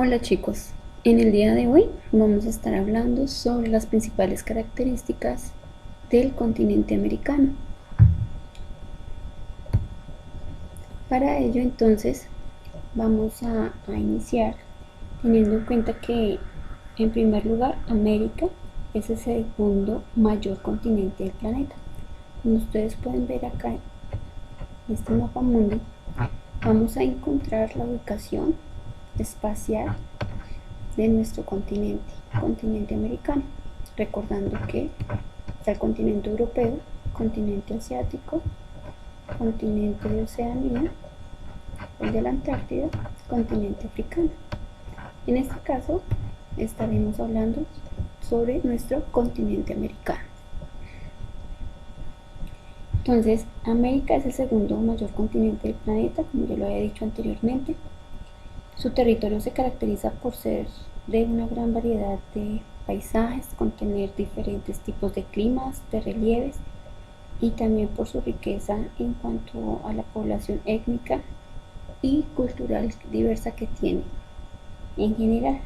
Hola chicos, en el día de hoy vamos a estar hablando sobre las principales características del continente americano. Para ello entonces vamos a iniciar teniendo en cuenta que en primer lugar América es el segundo mayor continente del planeta. Como ustedes pueden ver acá en este mapa mundi, vamos a encontrar la ubicación espacial de nuestro continente americano, recordando que está el continente europeo, continente asiático, continente de Oceanía, el de la Antártida, continente africano. En este caso estaremos hablando sobre nuestro continente americano. Entonces, América es el segundo mayor continente del planeta, como ya lo había dicho anteriormente. Su territorio se caracteriza por ser de una gran variedad de paisajes, contener diferentes tipos de climas, de relieves y también por su riqueza en cuanto a la población étnica y cultural diversa que tiene en general.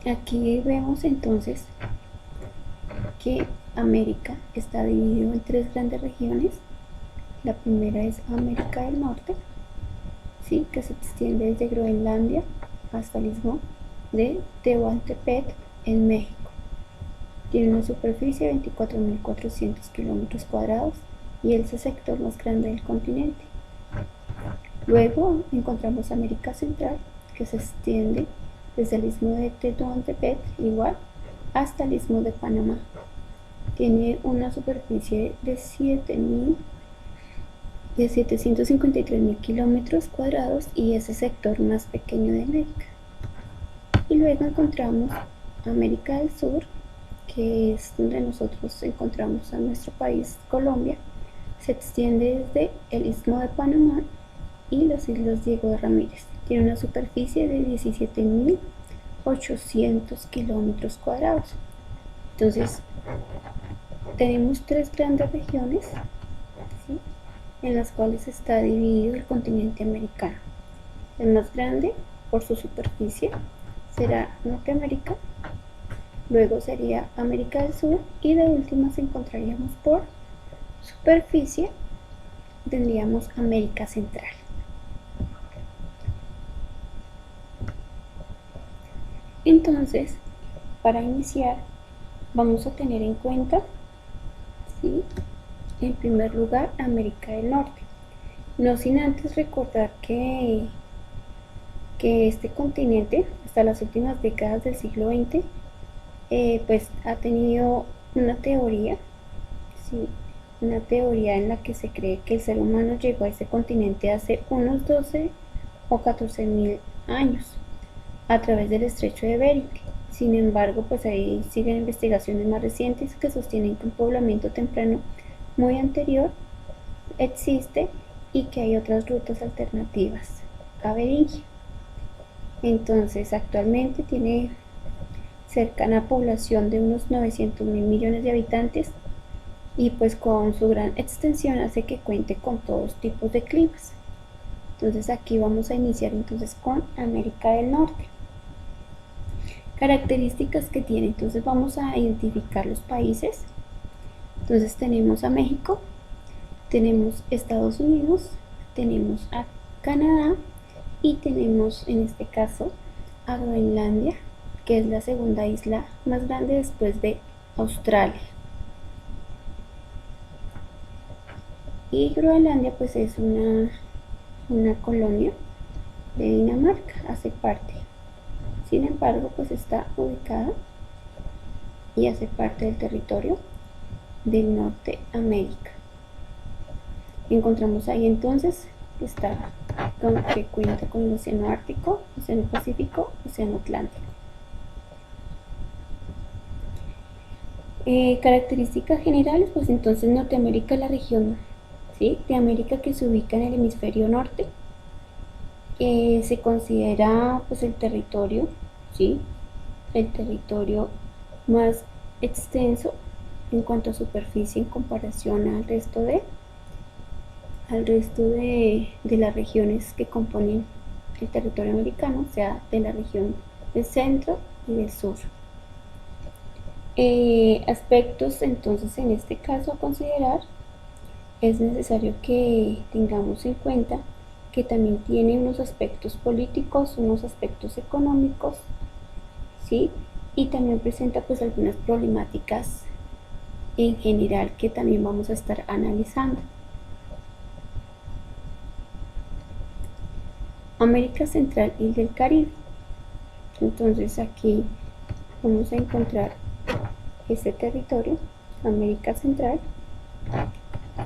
Aquí vemos entonces que América está dividido en tres grandes regiones. La primera es América del Norte, ¿sí?, que se extiende desde Groenlandia hasta el istmo de Tehuantepec en México. Tiene una superficie de 24.400 kilómetros cuadrados y es el sector más grande del continente. Luego encontramos América Central, que se extiende desde el istmo de Tehuantepec igual hasta el istmo de Panamá. Tiene una superficie de 753.000 kilómetros cuadrados y es el sector más pequeño de América. Y luego encontramos América del Sur, que es donde nosotros encontramos a nuestro país, Colombia. Se extiende desde el istmo de Panamá y las islas Diego de Ramírez. Tiene una superficie de 17.800 kilómetros cuadrados. Entonces, tenemos tres grandes regiones, ¿sí?, en las cuales está dividido el continente americano. El más grande por su superficie será Norteamérica, luego sería América del Sur y de últimas encontraríamos por superficie, tendríamos América Central. Entonces, para iniciar vamos a tener en cuenta, ¿sí?, en primer lugar América del Norte, no sin antes recordar que este continente hasta las últimas décadas del siglo XX pues ha tenido una teoría, ¿sí?, una teoría en la que se cree que el ser humano llegó a ese continente hace unos 12 o 14.000 años a través del estrecho de Bering. Sin embargo, pues ahí siguen investigaciones más recientes que sostienen que un poblamiento temprano muy anterior existe y que hay otras rutas alternativas a Beringia. Entonces, actualmente tiene cercana población de unos 900.000 millones de habitantes y pues con su gran extensión hace que cuente con todos tipos de climas. Entonces aquí vamos a iniciar entonces con América del Norte. Características que tiene, entonces vamos a identificar los países. Entonces tenemos a México, tenemos Estados Unidos, tenemos a Canadá y tenemos en este caso a Groenlandia, que es la segunda isla más grande después de Australia. Y Groenlandia pues es una colonia de Dinamarca, hace parte. Sin embargo, pues está ubicada y hace parte del territorio del Norteamérica. Encontramos ahí entonces que cuenta con el Océano Ártico, Océano Pacífico, Océano Atlántico. Características generales, pues entonces Norteamérica es la región, ¿sí?, de América que se ubica en el hemisferio norte. Se considera pues el territorio, ¿sí?, el territorio más extenso en cuanto a superficie en comparación al resto de las regiones que componen el territorio americano sea de la región del centro y del sur. Aspectos entonces en este caso a considerar: es necesario que tengamos en cuenta que también tiene unos aspectos políticos, unos aspectos económicos, ¿sí? Y también presenta pues algunas problemáticas en general que también vamos a estar analizando. América Central y del Caribe. Entonces aquí vamos a encontrar este territorio, América Central,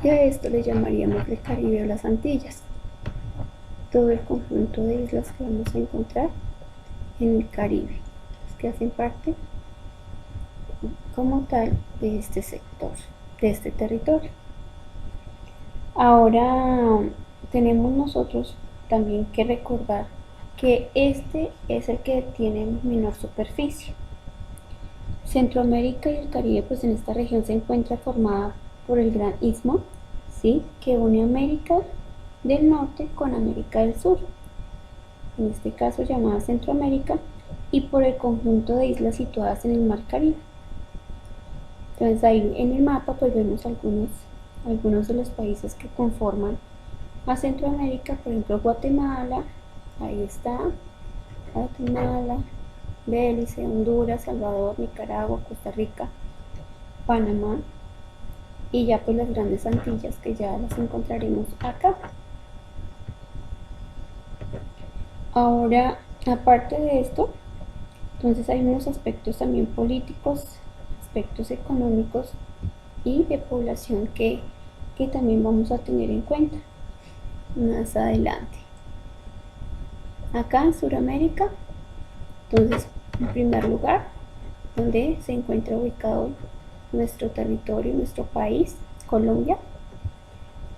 y a esto le llamaríamos el Caribe o las Antillas. Todo el conjunto de islas que vamos a encontrar en el Caribe, que hacen parte como tal de este sector, de este territorio. Ahora tenemos nosotros también que recordar que este es el que tiene menor superficie. Centroamérica y el Caribe, pues en esta región se encuentra formada por el Gran Istmo, ¿sí?, que une América del Norte con América del Sur, en este caso llamada Centroamérica, y por el conjunto de islas situadas en el Mar Caribe. Entonces ahí en el mapa pues vemos algunos de los países que conforman a Centroamérica, por ejemplo Guatemala, ahí está, Guatemala, Belice, Honduras, Salvador, Nicaragua, Costa Rica, Panamá, y ya pues las grandes Antillas, que ya las encontraremos acá. Ahora, aparte de esto, entonces hay unos aspectos también políticos, aspectos económicos y de población que también vamos a tener en cuenta más adelante. Acá en Sudamérica, entonces en primer lugar, donde se encuentra ubicado nuestro territorio, nuestro país, Colombia,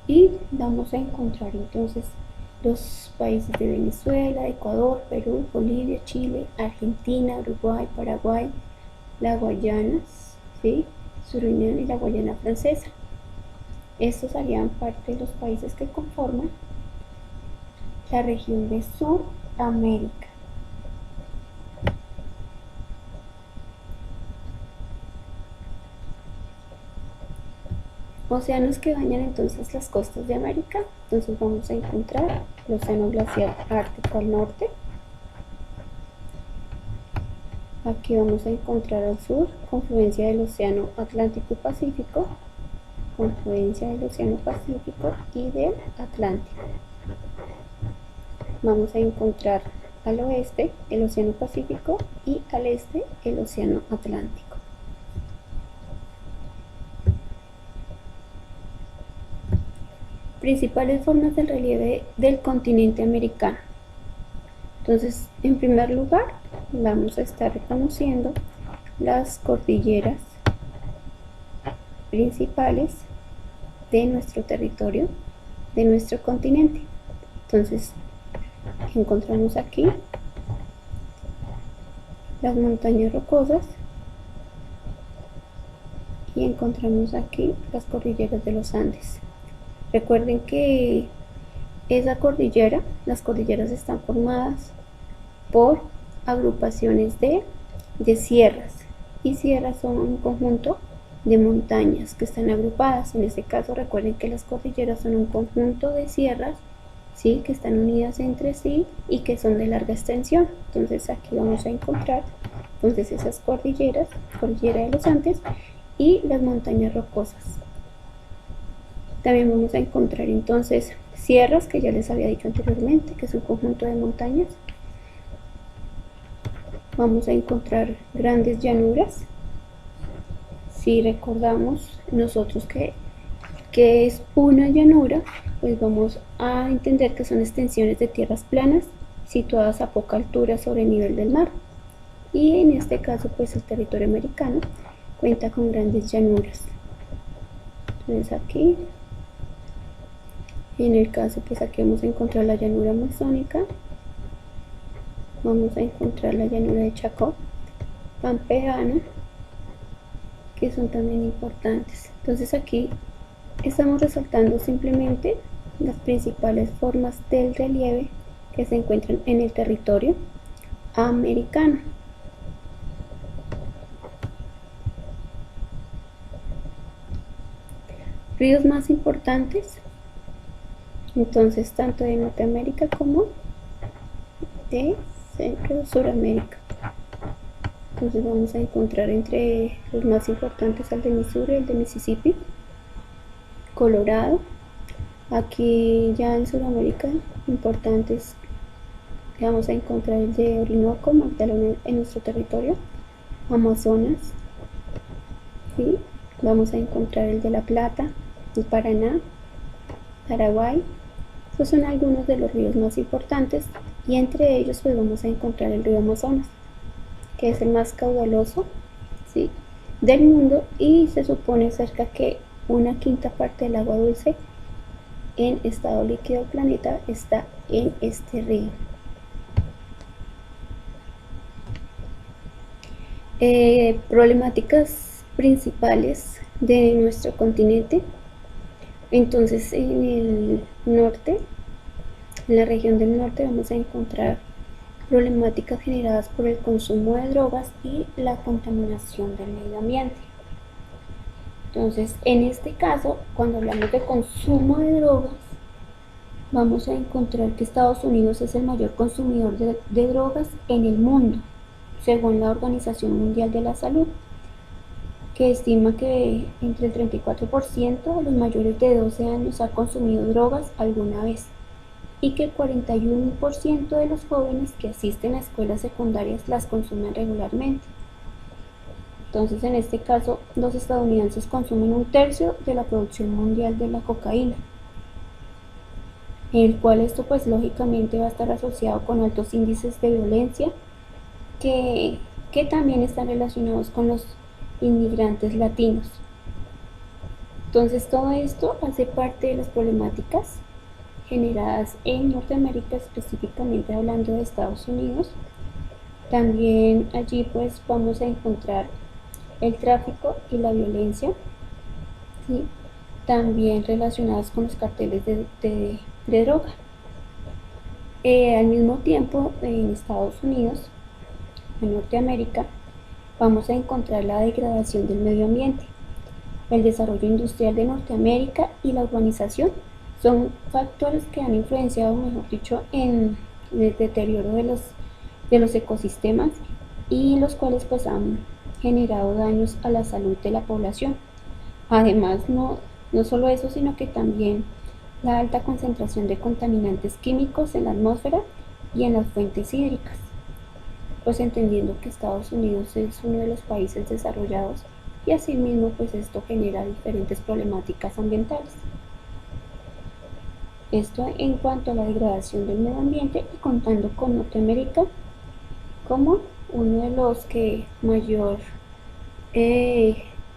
y vamos a encontrar entonces los países de Venezuela, Ecuador, Perú, Bolivia, Chile, Argentina, Uruguay, Paraguay, la Guayana, ¿sí?, Surinam y la Guayana Francesa. Estos harían parte de los países que conforman la región de Sudamérica. Océanos que bañan entonces las costas de América. Entonces vamos a encontrar el océano glaciar ártico al norte. Aquí vamos a encontrar al sur confluencia del océano Atlántico y Pacífico, confluencia del océano Pacífico y del Atlántico. Vamos a encontrar al oeste el océano Pacífico y al este el océano Atlántico. Principales formas del relieve del continente americano. Entonces, en primer lugar, vamos a estar reconociendo las cordilleras principales de nuestro territorio, de nuestro continente. Entonces, encontramos aquí las montañas rocosas y encontramos aquí las cordilleras de los Andes. Recuerden que esa cordillera, las cordilleras están formadas por agrupaciones de sierras, y sierras son un conjunto de montañas que están agrupadas. En este caso recuerden que las cordilleras son un conjunto de sierras, ¿sí?, que están unidas entre sí y que son de larga extensión. Entonces aquí vamos a encontrar entonces esas cordilleras, cordillera de los Andes y las montañas rocosas. También vamos a encontrar entonces sierras, que ya les había dicho anteriormente, que es un conjunto de montañas. Vamos a encontrar grandes llanuras. Si recordamos nosotros que es una llanura, pues vamos a entender que son extensiones de tierras planas situadas a poca altura sobre el nivel del mar. Y en este caso, pues el territorio americano cuenta con grandes llanuras. Entonces aquí, en el caso, pues aquí vamos a encontrar la llanura amazónica, vamos a encontrar la llanura de Chacó, pampeana, que son también importantes. Entonces aquí estamos resaltando simplemente las principales formas del relieve que se encuentran en el territorio americano. Ríos más importantes, entonces, tanto de Norteamérica como de Centro Suramérica. Entonces vamos a encontrar entre los más importantes el de Missouri, el de Mississippi, Colorado. Aquí ya en Sudamérica importantes vamos a encontrar el de Orinoco, Magdalena en nuestro territorio, Amazonas, ¿sí? Vamos a encontrar el de La Plata, el Paraná, Paraguay. Estos son algunos de los ríos más importantes y entre ellos pues vamos a encontrar el río Amazonas, que es el más caudaloso, ¿sí?, del mundo, y se supone cerca que una quinta parte del agua dulce en estado líquido del planeta está en este río. Problemáticas principales de nuestro continente. Entonces en el norte, en la región del norte, vamos a encontrar problemáticas generadas por el consumo de drogas y la contaminación del medio ambiente. Entonces, en este caso, cuando hablamos de consumo de drogas, vamos a encontrar que Estados Unidos es el mayor consumidor de drogas en el mundo, según la Organización Mundial de la Salud, que estima que entre el 34% de los mayores de 12 años ha consumido drogas alguna vez, y que el 41% de los jóvenes que asisten a escuelas secundarias las consumen regularmente. Entonces, en este caso, los estadounidenses consumen 1/3 de la producción mundial de la cocaína, en el cual esto pues lógicamente va a estar asociado con altos índices de violencia que también están relacionados con los inmigrantes latinos. Entonces, todo esto hace parte de las problemáticas generadas en Norteamérica, específicamente hablando de Estados Unidos. También allí pues vamos a encontrar el tráfico y la violencia, ¿sí?, también relacionadas con los carteles de droga. Al mismo tiempo, en Estados Unidos, en Norteamérica, vamos a encontrar la degradación del medio ambiente, el desarrollo industrial de Norteamérica y la urbanización. Son factores que han influenciado, mejor dicho, en el deterioro de los ecosistemas, y los cuales pues han generado daños a la salud de la población. Además, no solo eso, sino que también la alta concentración de contaminantes químicos en la atmósfera y en las fuentes hídricas, pues entendiendo que Estados Unidos es uno de los países desarrollados, y asimismo pues esto genera diferentes problemáticas ambientales. Esto en cuanto a la degradación del medio ambiente, y contando con Norteamérica como uno de los que mayor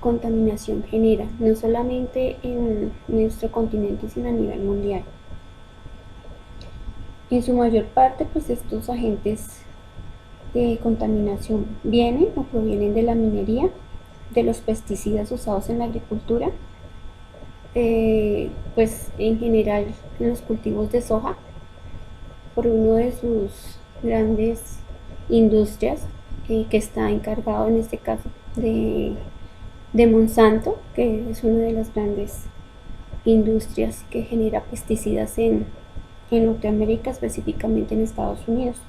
contaminación genera, no solamente en nuestro continente, sino a nivel mundial. En su mayor parte pues estos agentes de contaminación vienen o provienen de la minería, de los pesticidas usados en la agricultura, pues en general en los cultivos de soja, por uno de sus grandes industrias que está encargado en este caso de Monsanto, que es una de las grandes industrias que genera pesticidas en Norteamérica, específicamente en Estados Unidos.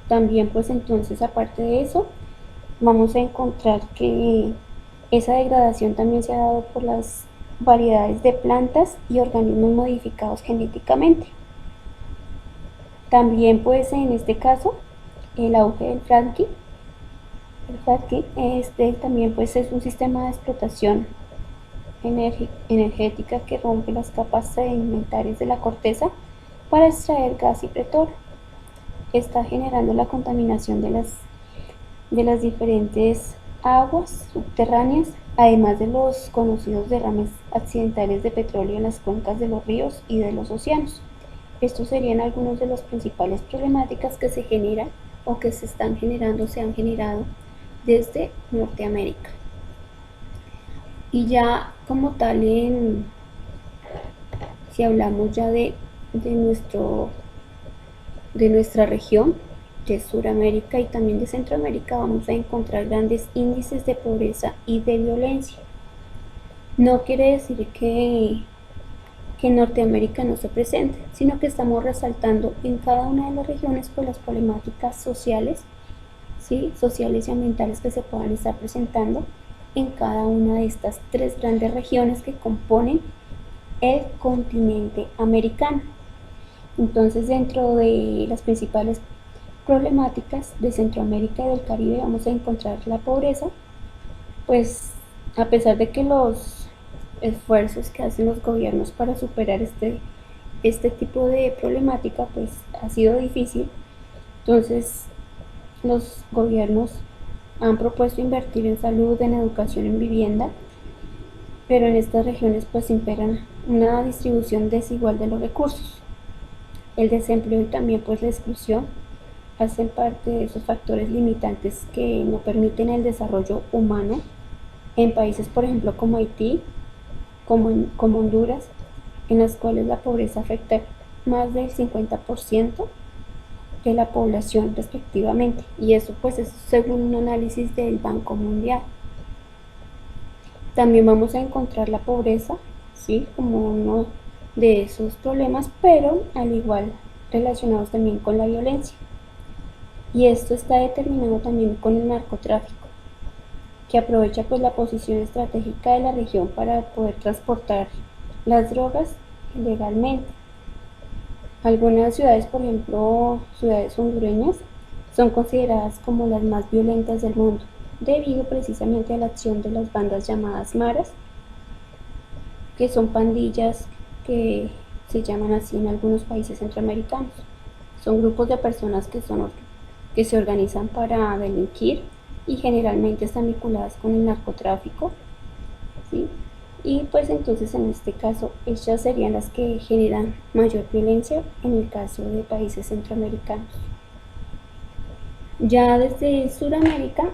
También pues entonces, aparte de eso, vamos a encontrar que esa degradación también se ha dado por las variedades de plantas y organismos modificados genéticamente. También pues en este caso el auge del fracking. El fracking también pues es un sistema de explotación energética que rompe las capas sedimentarias de la corteza para extraer gas y petróleo. Está generando la contaminación de las diferentes aguas subterráneas, además de los conocidos derrames accidentales de petróleo en las cuencas de los ríos y de los océanos. Estos serían algunos de las principales problemáticas que se generan o que se están generando, se han generado desde Norteamérica. Y ya como tal, si hablamos ya de de, nuestro, de nuestra región, de Sudamérica y también de Centroamérica, vamos a encontrar grandes índices de pobreza y de violencia. No quiere decir que en Norteamérica no se presente, sino que estamos resaltando en cada una de las regiones por las problemáticas sociales, ¿sí? Sociales y ambientales que se puedan estar presentando en cada una de estas tres grandes regiones que componen el continente americano. Entonces, dentro de las principales problemáticas de Centroamérica y del Caribe vamos a encontrar la pobreza, pues a pesar de que los esfuerzos que hacen los gobiernos para superar este tipo de problemática pues ha sido difícil. Entonces los gobiernos han propuesto invertir en salud, en educación, en vivienda, pero en estas regiones pues imperan una distribución desigual de los recursos. El desempleo y también pues la exclusión hacen parte de esos factores limitantes que no permiten el desarrollo humano en países, por ejemplo, como Haití, como Honduras, en las cuales la pobreza afecta más del 50% de la población respectivamente. Y eso pues es según un análisis del Banco Mundial. También vamos a encontrar la pobreza, ¿sí? Como uno de esos problemas, pero al igual relacionados también con la violencia. Y esto está determinado también con el narcotráfico, que aprovecha pues la posición estratégica de la región para poder transportar las drogas ilegalmente. Algunas ciudades, por ejemplo, ciudades hondureñas, son consideradas como las más violentas del mundo, debido precisamente a la acción de las bandas llamadas maras, que son pandillas que se llaman así en algunos países centroamericanos. Son grupos de personas que se organizan para delinquir y generalmente están vinculadas con el narcotráfico, ¿sí? Y pues entonces en este caso ellas serían las que generan mayor violencia en el caso de países centroamericanos. Ya desde Sudamérica,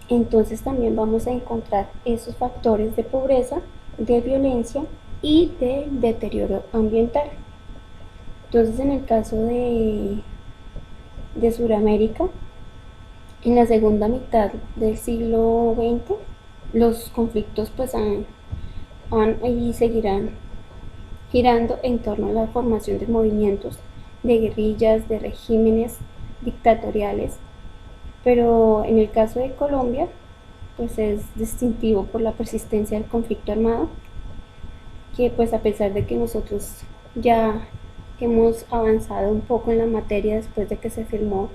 entonces también vamos a encontrar esos factores de pobreza, de violencia y de deterioro ambiental. Entonces en el caso de Sudamérica, en la segunda mitad del siglo XX, los conflictos pues han y seguirán girando en torno a la formación de movimientos, de guerrillas, de regímenes dictatoriales, pero en el caso de Colombia, pues es distintivo por la persistencia del conflicto armado, que pues a pesar de que nosotros ya hemos avanzado un poco en la materia después de que se firmó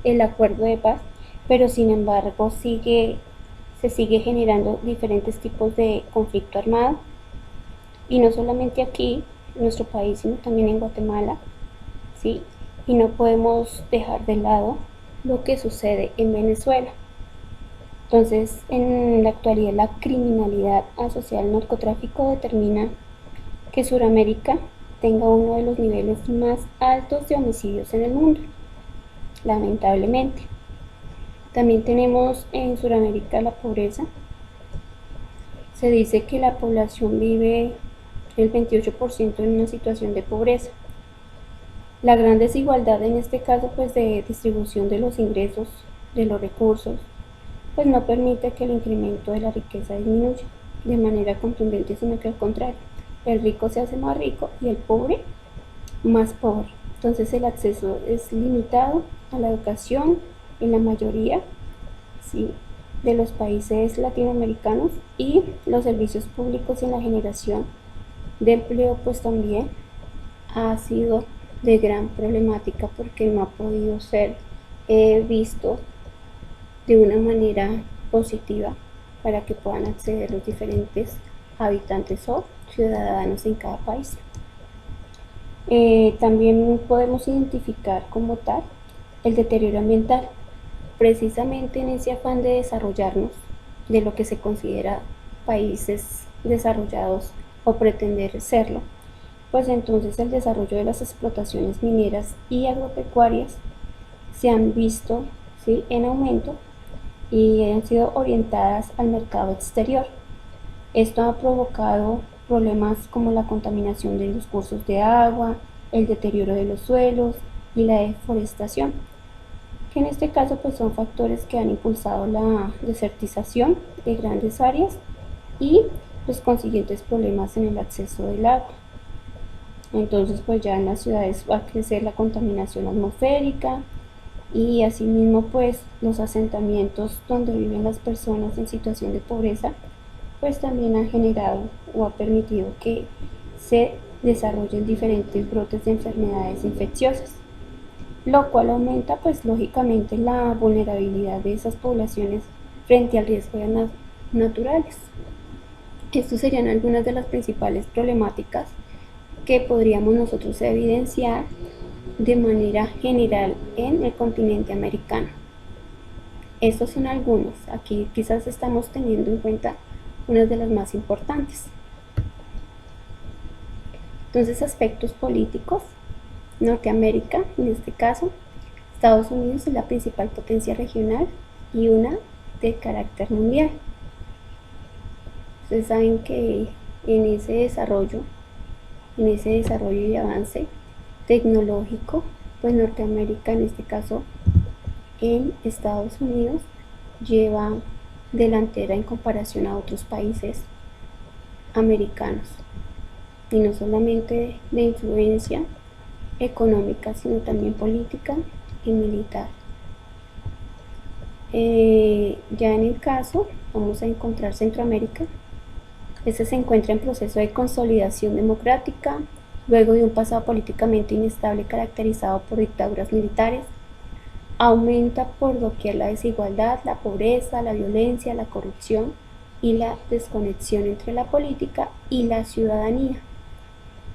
el acuerdo de paz, pero sin embargo se sigue generando diferentes tipos de conflicto armado, y no solamente aquí en nuestro país, sino también en Guatemala, ¿sí? Y no podemos dejar de lado lo que sucede en Venezuela. Entonces, en la actualidad, la criminalidad asociada al narcotráfico determina que Sudamérica tenga uno de los niveles más altos de homicidios en el mundo, lamentablemente. También tenemos en Sudamérica la pobreza. Se dice que la población vive el 28% en una situación de pobreza. La gran desigualdad en este caso pues de distribución de los ingresos, de los recursos, pues no permite que el incremento de la riqueza disminuya de manera contundente, sino que al contrario, el rico se hace más rico y el pobre más pobre. Entonces el acceso es limitado a la educación en la mayoría, ¿sí?, de los países latinoamericanos, y los servicios públicos en la generación de empleo pues también ha sido de gran problemática porque no ha podido ser visto de una manera positiva para que puedan acceder los diferentes habitantes o ciudadanos en cada país. También podemos identificar como tal el deterioro ambiental, precisamente en ese afán de desarrollarnos de lo que se considera países desarrollados o pretender serlo, pues entonces el desarrollo de las explotaciones mineras y agropecuarias se han visto, ¿sí?, en aumento y han sido orientadas al mercado exterior. Esto ha provocado problemas como la contaminación de los cursos de agua, el deterioro de los suelos y la deforestación, que en este caso pues son factores que han impulsado la desertización de grandes áreas y los consiguientes problemas en el acceso del agua. Entonces pues ya en las ciudades va a crecer la contaminación atmosférica y asimismo pues los asentamientos donde viven las personas en situación de pobreza pues también han generado o ha permitido que se desarrollen diferentes brotes de enfermedades infecciosas, lo cual aumenta pues lógicamente la vulnerabilidad de esas poblaciones frente al riesgo de naturales. Estas serían algunas de las principales problemáticas que podríamos nosotros evidenciar de manera general en el continente americano. Estos son algunos, aquí quizás estamos teniendo en cuenta unas de las más importantes. Entonces, aspectos políticos. Norteamérica, en este caso, Estados Unidos es la principal potencia regional y una de carácter mundial. Ustedes saben que en ese desarrollo y avance tecnológico, pues Norteamérica, en este caso en Estados Unidos, lleva delantera en comparación a otros países americanos, y no solamente de influencia económica, sino también política y militar. Ya en el caso, vamos a encontrar Centroamérica. Este se encuentra en proceso de consolidación democrática, luego de un pasado políticamente inestable caracterizado por dictaduras militares. Aumenta por doquier la desigualdad, la pobreza, la violencia, la corrupción y la desconexión entre la política y la ciudadanía.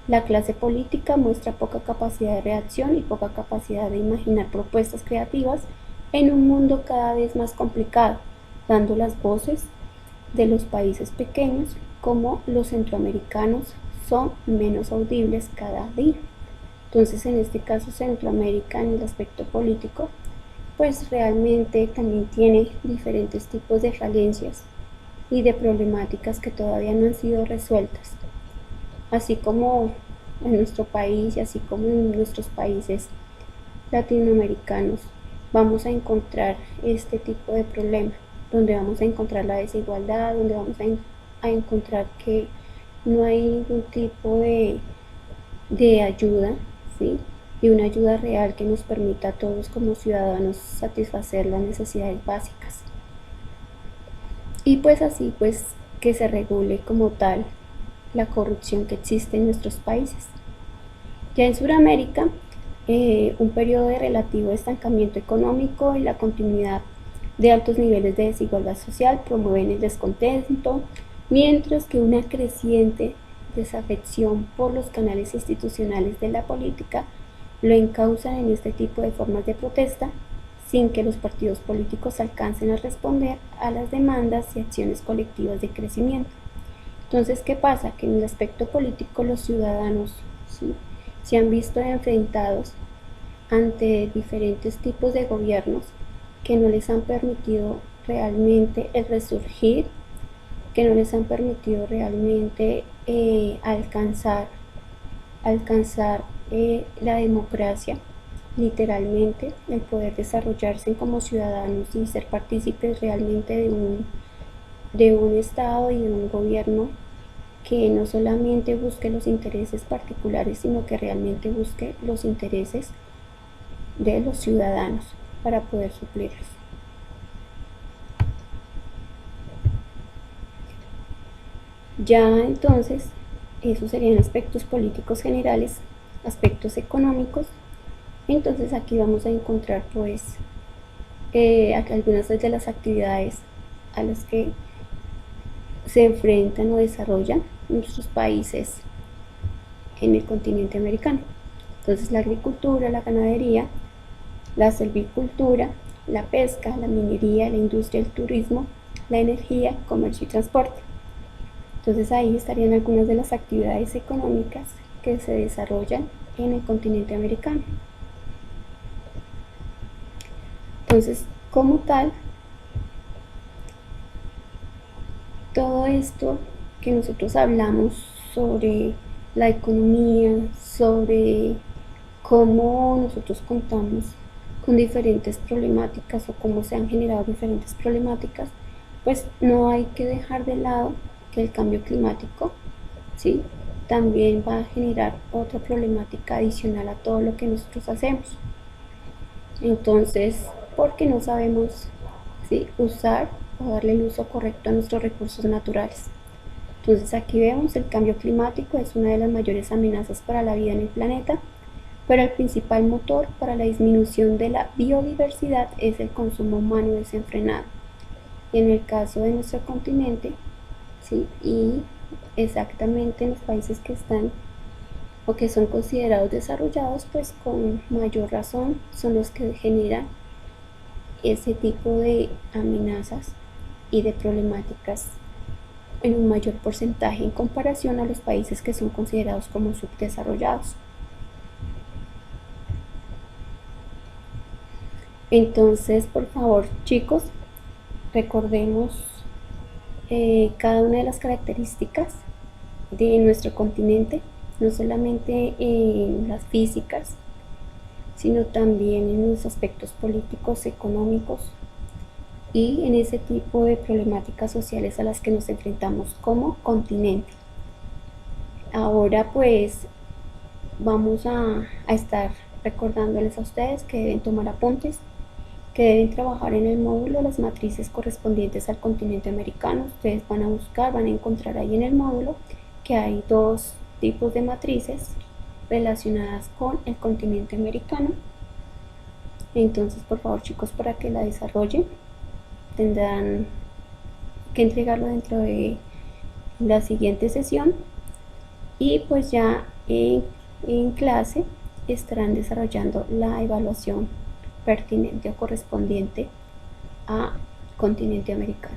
La clase política muestra poca capacidad de reacción y poca capacidad de imaginar propuestas creativas en un mundo cada vez más complicado, dando las voces de los países pequeños como los centroamericanos son menos audibles cada día. Entonces, en este caso, Centroamérica en el aspecto político, pues realmente también tiene diferentes tipos de falencias y de problemáticas que todavía no han sido resueltas. Así como en nuestro país y así como en nuestros países latinoamericanos, vamos a encontrar este tipo de problema, donde vamos a encontrar la desigualdad, donde vamos a encontrar que no hay ningún tipo de ayuda, ¿sí? Y una ayuda real que nos permita a todos como ciudadanos satisfacer las necesidades básicas. Y pues así pues que se regule como tal la corrupción que existe en nuestros países. Ya en Sudamérica, un periodo de relativo estancamiento económico y la continuidad de altos niveles de desigualdad social promueven el descontento, mientras que una creciente desafección por los canales institucionales de la política lo encausan en este tipo de formas de protesta sin que los partidos políticos alcancen a responder a las demandas y acciones colectivas de crecimiento. Entonces, ¿qué pasa? Que en el aspecto político los ciudadanos, ¿sí?, se han visto enfrentados ante diferentes tipos de gobiernos que no les han permitido realmente el resurgir, que no les han permitido realmente alcanzar la democracia, literalmente, el poder desarrollarse como ciudadanos y ser partícipes realmente de un Estado y de un gobierno que no solamente busque los intereses particulares, sino que realmente busque los intereses de los ciudadanos para poder suplirlos. Ya entonces, esos serían aspectos políticos generales, aspectos económicos. Entonces aquí vamos a encontrar pues algunas de las actividades a las que se enfrentan o desarrollan nuestros países en el continente americano. Entonces la agricultura, la ganadería, la silvicultura, la pesca, la minería, la industria, el turismo, la energía, comercio y transporte. Entonces ahí estarían algunas de las actividades económicas que se desarrollan en el continente americano. Entonces, como tal, todo esto que nosotros hablamos sobre la economía, sobre cómo nosotros contamos con diferentes problemáticas o cómo se han generado diferentes problemáticas, pues no hay que dejar de lado que el cambio climático, ¿sí?, también va a generar otra problemática adicional a todo lo que nosotros hacemos. Entonces, porque no sabemos, ¿sí?, usar o darle el uso correcto a nuestros recursos naturales. Entonces aquí vemos el cambio climático es una de las mayores amenazas para la vida en el planeta, pero el principal motor para la disminución de la biodiversidad es el consumo humano desenfrenado. Y en el caso de nuestro continente, ¿sí?, y exactamente en los países que están o que son considerados desarrollados, pues con mayor razón son los que generan ese tipo de amenazas y de problemáticas en un mayor porcentaje en comparación a los países que son considerados como subdesarrollados. Entonces, por favor, chicos, recordemos cada una de las características de nuestro continente, no solamente en las físicas, sino también en los aspectos políticos, económicos y en ese tipo de problemáticas sociales a las que nos enfrentamos como continente. Ahora pues vamos a estar recordándoles a ustedes que deben tomar apuntes, que deben trabajar en el módulo las matrices correspondientes al continente americano. Ustedes van a buscar, van a encontrar ahí en el módulo que hay dos tipos de matrices relacionadas con el continente americano. Entonces, por favor, chicos, para que la desarrollen, tendrán que entregarlo dentro de la siguiente sesión y pues ya en clase estarán desarrollando la evaluación pertinente o correspondiente a continente americano.